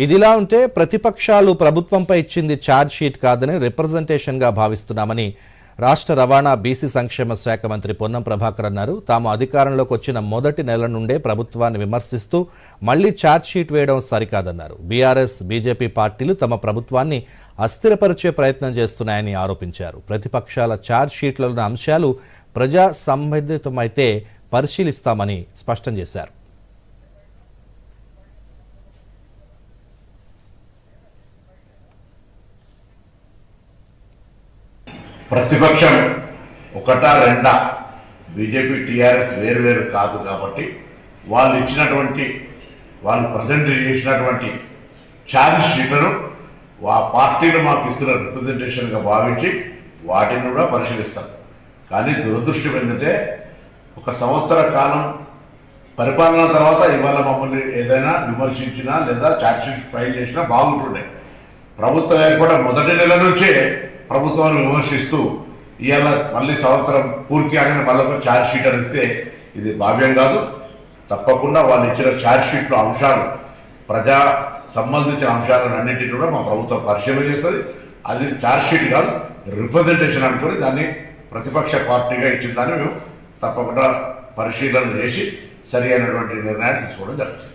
ఇదిలా ఉంటే ప్రతిపక్షాలు ప్రభుత్వంపై ఇచ్చింది ఛార్జ్ షీట్ కాదని రిప్రజెంటేషన్గా భావిస్తున్నామని రాష్ట్ర రవాణా బీసీ సంక్షేమ శాఖ మంత్రి పొన్నం ప్రభాకర్ అన్నారు. తాము అధికారంలోకి వచ్చిన మొదటి నెల నుండే ప్రభుత్వాన్ని విమర్శిస్తూ మళ్లీ ఛార్జ్ షీట్ వేయడం సరికాదన్నారు. బీఆర్ఎస్, బీజేపీ పార్టీలు తమ ప్రభుత్వాన్ని అస్థిరపరిచే ప్రయత్నం చేస్తున్నాయని ఆరోపించారు. ప్రతిపక్షాల ఛార్జ్ షీట్లోని అంశాలు ప్రజా సంబంధితమైతే పరిశీలిస్తామని స్పష్టం చేశారు. ప్రతిపక్షం ఒకటా రెండా, బీజేపీ టీఆర్ఎస్ వేరు కాదు కాబట్టి వాళ్ళు ప్రజెంట్ చేసినటువంటి ఛార్జ్ షీట్లను ఆ పార్టీలు మాకు ఇస్తున్న రిప్రజెంటేషన్గా భావించి వాటిని కూడా పరిశీలిస్తారు. కానీ దురదృష్టం ఏంటంటే ఒక సంవత్సర కాలం పరిపాలన తర్వాత ఇవాళ మమ్మల్ని ఏదైనా విమర్శించినా లేదా ఛార్జ్ షీట్ ఫైల్ చేసినా బాగుంటుండే. ప్రభుత్వం ఏర్పడిన మొదటి నెల నుంచే ప్రభుత్వాన్ని విమర్శిస్తూ ఇవాళ మళ్ళీ సంవత్సరం పూర్తి కాగానే మళ్ళీ ఛార్జ్ షీట్ అని ఇస్తే ఇది భావ్యం కాదు. తప్పకుండా వాళ్ళు ఇచ్చిన ఛార్జ్ షీట్లో అంశాలు, ప్రజా సంబంధించిన అంశాలను అన్నింటినీ కూడా మా ప్రభుత్వం పరిశీలన చేస్తుంది. అది ఛార్జ్ షీట్ కాదు, రిప్రజెంటేషన్ అనుకుని దాన్ని ప్రతిపక్ష పార్టీగా ఇచ్చిన దాన్ని మేము తప్పకుండా పరిశీలన చేసి సరి అయినటువంటి నిర్ణయాలు తీసుకోవడం జరుగుతుంది.